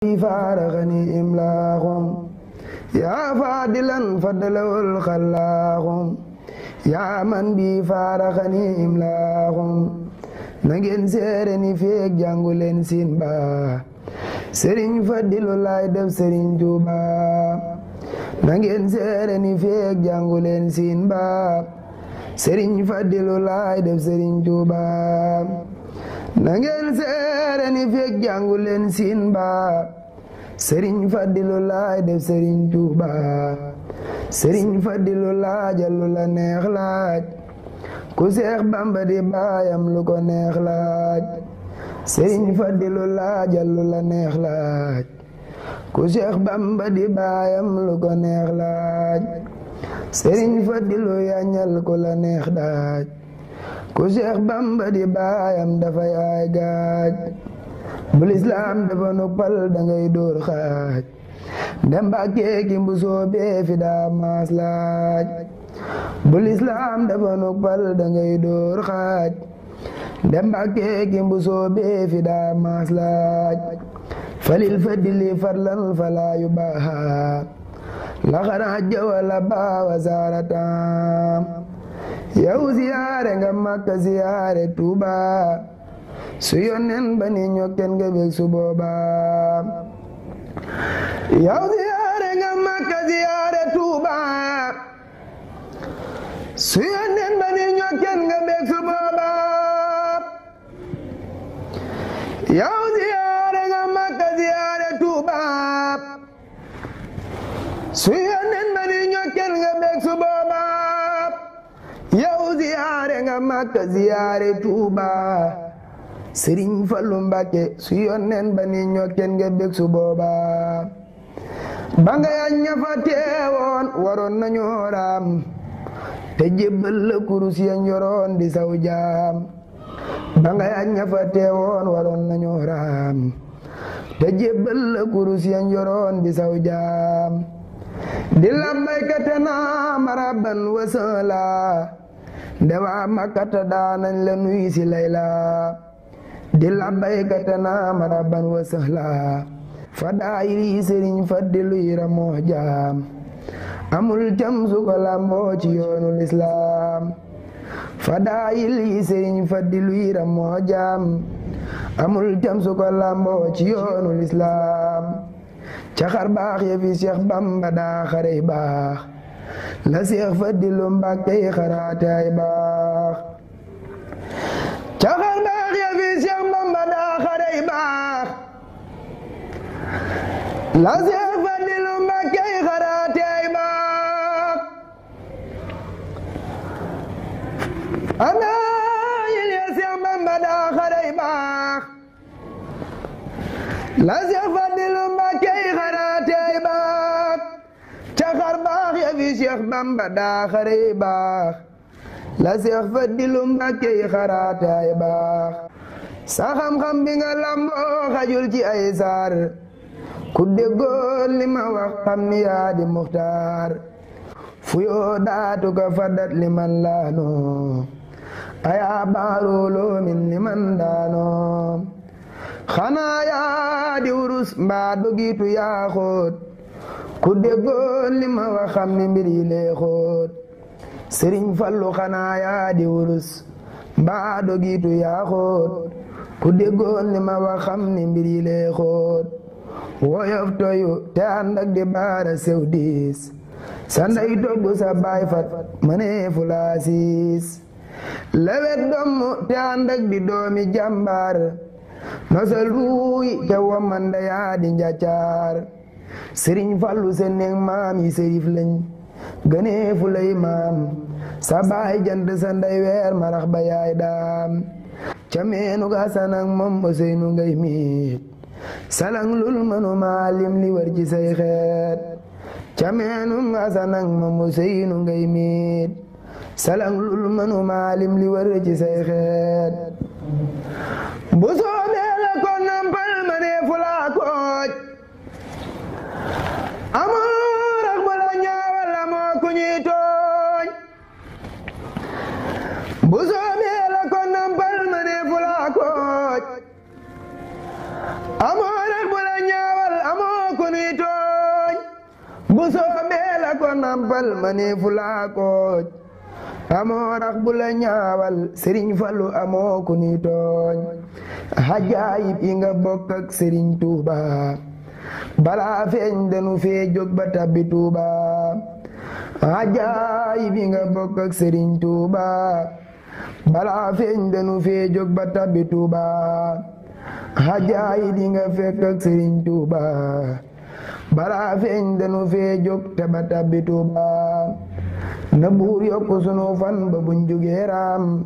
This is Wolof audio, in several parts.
فارغني إملاهم يا فاضلا فضله الخلاهم يا من بي فارغني إملاهم نغين سيرني فيك جانغولين سينبا سرين فضل لاي دف سرين توبا نغين سيرني فيك جانغولين سينبا سرين فضل لاي دف سرين توبا nangeen seere ni fekk jàngu leen siin ba sëriñ Fadilu laay def sëriñ Tuuba sëriñ Fadilu laajal lu la neex laaj ku Seex Bamba di baayam lu ko neex laaj sëriñ Fadilu laajal lu la neex laaj ku Seex Bamba di baayam lu ko neex laaj sëriñ Fadilu yañal ku la neex daaj ku Seex Bamba di baayam dafay ay gaaj bu lislaam dafa nuppal dangay dóor xaaj dem Mbàkke ki mbusoo bee fi daa maas laaj bu lislaam dafa nuppal dangay dóor xaaj dem Mbàkke ki mbusoo bee fi daa maas laaj falil fadili farlan falaa yu baaxa la xanaa jawala baawa saaratam yow ziyaare nga Makka ziyaare Tuuba su yonen ba ni ñokken nga bég su booba yow ziyaare nga Makka ziyaare Tuuba su yonen ba ni ñokken nga bég su booba yow ziyaare nga Makka ziyaare Tuuba su yonen ba ni ñokken nga bég su booba yow ziyaare nga Makka ziyaare Tuuba Sëriñ Fallu Mbàkke su yonnen ba ni ñokken nga bég su booba ba nga yañ ña fa teewoon waroon nañoo raam te jébbal la kurus ya njoroon di saw jaam ba nga yañ ña fa teewoon waroon nañoo raam te jébbal la kurus ya njoroon di saw jaam di labbayka te naa maraban wa sala ndewaa Makkata daanañ la nuy si layla di labbayka te naa maraban wa sala fa daayiri Sëriñ Fadilu yira moo jaam amul cam su ko lamboo ci yoonu lislaam fa daayiri Sëriñ Fadilu yira moo jaam amul cam su ko lamboo ci yoonu lislaam ca xar baax ya fi Seex Bamba daa xarey baax la Seex Fadilu Mbàkke xaraate ay baax ca xar baax ya fi Seex Bamba daa xarey baax la Seex Fadilu Mbàkke xaraate ay baax ana yil ya Seex Bamba daa xarey baax la Seex Fadilu Mbàkke xaraate ay baax ca xar baax ya fi Seex Bamba daa xarey baax la Seex Fadilu Mbàkke xaraate ay baax sa xam-xam bi nga lamboo xajul ci ay saar ku déggoon li ma wax xam ni yaa di muxtaar fu yoo daatu ka fadat li man laano ayaa baarooloo min li man daano xanaa yaa di wurus mbaa dogiitu yaa xóot ku déggoon li ma wax xam ni mbir yi lee xóot Sëriñ Fallu xanaa yaa di wurus mbaa dogiitu yaa xóot ku déggoon li ma wax xam ni mbir yi lee xóot woyof toyu te ànd ak di baara sew diis sa ndey togg sa baay fat mënee fu laa siis lewet domm te ànd ak di doomi jàmbaar nosal ruuy te wamanda yaa di njaccaar Sëriñ Fallu se neeg maam yi sërif lañ gënee fu lay maam sa baay jant sa ndey weer marax ba yaay daam ca meenu ga sanak moom Useynu ngay miit salang lul mënu maalim li war ci say xeet ca meenu ga sanak moom Useynu ngay miit salang lul mënu maalim li war ci say xeet bu soobee la ko nampal ma ne fu laa kooj amul rax bu la ñaawal la moo ku ñuy tooñ bu soobee la ko nampal ma ne fu laa kooj amul rax bu la ñaawal soobee la ko nampal ma ne fu laa kooj amoo rax bu la ñaawal sëriñ Fallu amoo ku ni tooñ hajaayib yi nga bokk ak sëriñ Tuuba balaa feeñ danu fee jóg ba tabbi Tuuba hajaayib yi nga bokk ak sëriñ Tuuba balaa feeñ danu fee jóg ba tabbi Tuuba hajaayib yi nga fekk ak sëriñ Tuuba balaa feeñ danu fee jóg te ba tabbi Tuuba na buur yokku sunu fan ba buñ jógee raam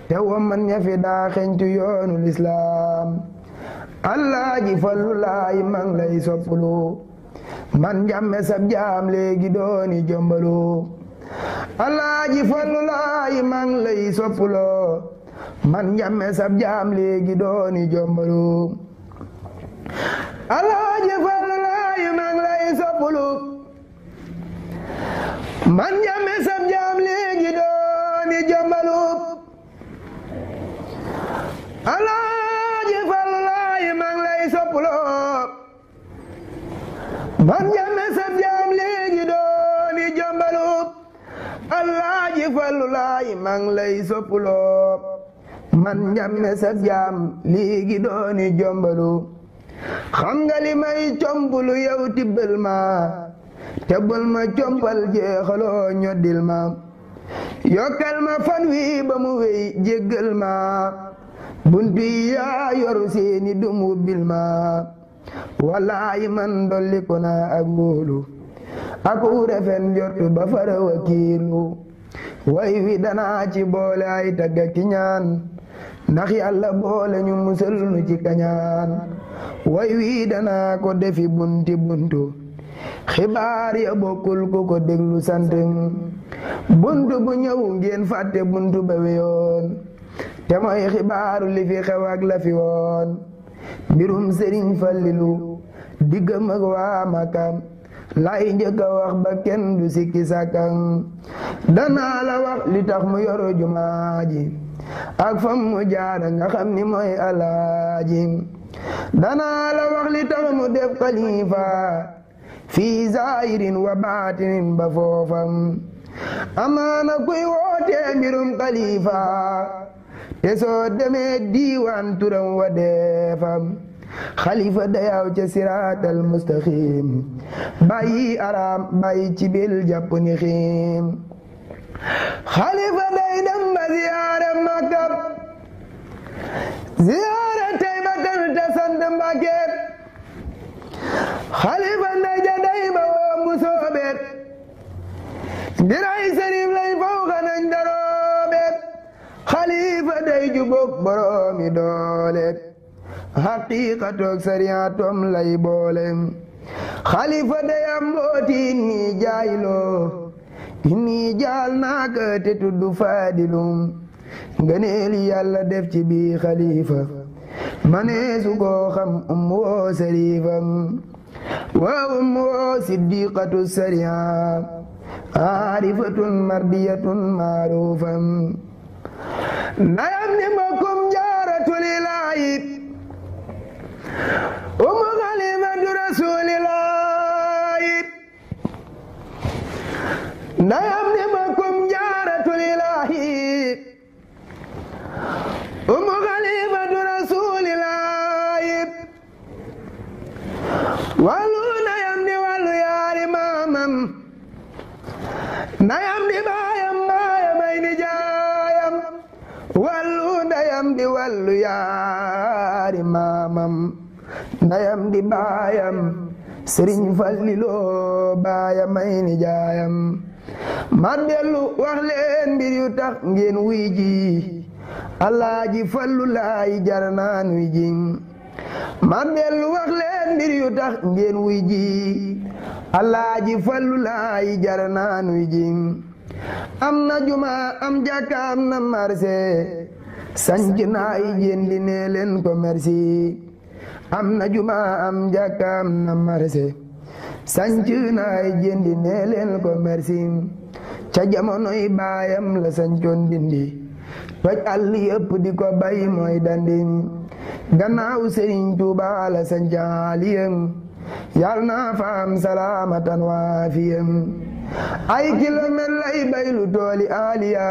te man ña fi daa xeñtu yoonu lislaam Alaaji Fallu laay mang lay soppulu man njàmme sab jaam léegi dooni jombalu Alaaji Fallu laay mang lay soppulo man njàmme sab jaam léegi dooni jombalu Alaaji Fallu laay mang lay soppulu man njàmme sab jaam léegi dooni jombalu Alaaji Fallu laay mang lay soppulo man njàmme sab jaam léegi dooni jombalu Alaaji Fallu laay mang lay soppulo man njàmme sab jaam léegi dooni jombalu xam nga li may compulu yow tibbal ma te bul ma compal jeexaloo ñoddil ma yokkal ma fan wi ba mu wéy jéggal ma buntu yi yaa yor seeni dumu bil ma wallaahi man dolli ko na ak wóolu ak refen njortu ba fara wakiilu way wi danaa ci boole ay tagga ki ñaan ndax yàlla boole ñu musal nu ci kañaan way wi danaa ko defi bunti buntu xibaar ya bokkul ku ko déglu sant buntu bu ñëw ngeen fàtte buntu ba weyoon te mooy xibaaru li fi xew ak la fi woon mbirum sëriñ Fallilu diggam ak waa Makam lay njëkk a wax ba kenn du sikki sàkkam danaa la wax li tax mu yoro jumaa ji ak fam mu jaara nga xam ni mooy alaaji danaa la wax li tax mu def xalifa fi zaahirin wa baatinin ba foofam amaana kuy woote mbirum xalifa te soo demee diiwaan turam wa deefam xalifa dayaw ca siraatal mustaqim bàyyi araam bàyyi ci bil jàpp ni xiim xalifa day dem ba ziyaare Makka ziyaare Taybatan te sant Mbàkke xalifa nday ja day ba woo mu soobeet diray sëriif lay faw xanañ daroobeet xalifa day jubóog boroomi doole haqiqatoog sariyatom lay boole xalifa day am mbooti inni jaayloo inni jaal naaka te tuddu faadilum ngëneeli yàlla def ci bi xalifa maneesu koo xam woo sarifam wa woo siddiqatu sariya aarifatun mardiyatun maarufam ndayam ni mbokkum jaaratul ilaahi xalifatu rasuulillaahi ndayam ni mbokkum jaaratul ilaahi xalifatu rasuulillaahi wàllu ndayam di wàllu yaari maamam ndayam di baayam baayam ay nijaayam wàllu ndayam di wàllu yaari maamam ndayam di baayam Sëriñ Fallilu baayam ay nijaayam ma dellu wax leen mbir yu tax ngeen wuy ji Alaaji Fallu laay jar naan wuy ji ma dellu wax leen mbir yu tax ngeen wuy ji Alaaji Fallu laay jar naan wuy ji am na juma am jàkka am na marché sanc naa yi jëndi nee leen ko merci am na juma am jàkka am na marché sanc naa yi jëndi nee leen ko merci ca jamonoy baayam la sancoon dindi toj àll yëpp di ko bay mooy dandi gannaaw Sëriñ Tuuba la sanc aliyam yal na fa am salaamatan waafiyam ay kilomètre lay baylu tooli aliya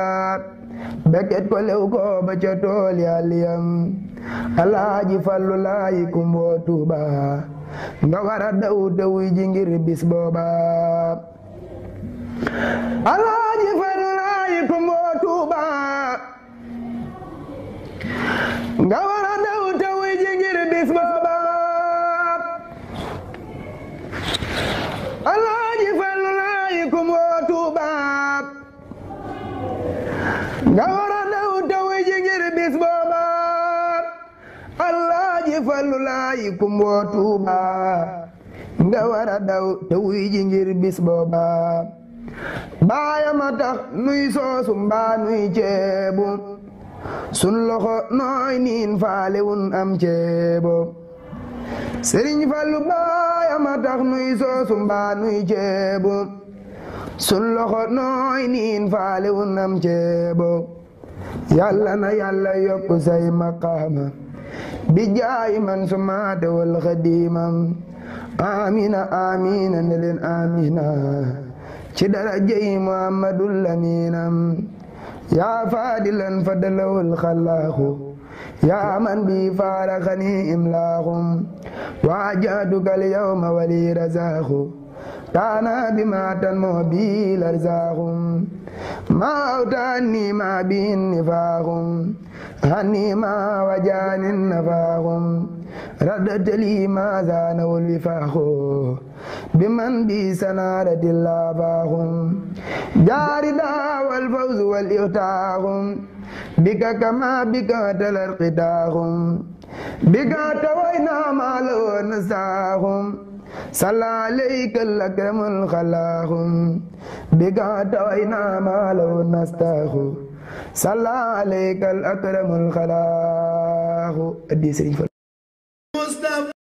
beket ko lew ko ba ca tooli aliyam Alaaji Fallu laayi kumboo Tuuba nga wara daw wuy ji ngir bis booba Alaaji Fallu laayi kumboo Tuuba nga wara daw wuy ji ngir bis booba Alaaji Fallu laayi kumboo Tuuba nga wara daw wuy ji ngir bis booba Alaaji Fallu laayi kumboo Tuuba nga wara daw wuy ji ngir bis booba baayama tax nuy soosu mbaa nuy ceebu sun loxo nooy niin faalewun am ceebo Sëriñ Fallu baayama tax nuy soosu mbaa nuy ceebu sun loxo nooy niin faalewun am ceebo Yàlla na Yàlla yokku say maqaama bi jaay man sumaate wal xadiimam amina amina ne leen amina ci darajay Muhammadul Aminam yaa faadilan fadalawul xalaaxu yaa man bi faaraxani imlaaxum waajaadukal yawma wali razaaxu kaana bi ma tan moo bi larzaaxum ma awtaani ma bi nifaaxum hani ma wajaanin nafaaxum raddatali ma zaanawul wifaaxu bi man bi sanaaratil laafaaxum jaari daawal fawzu wal ixtaaxum bika kama bika talar qitaaxum bika tawayna ma law nasaaxum salla alaykal akramul xalaaxum bika tawayna ma law nastaaxu salla alaykal akramul xalaaxu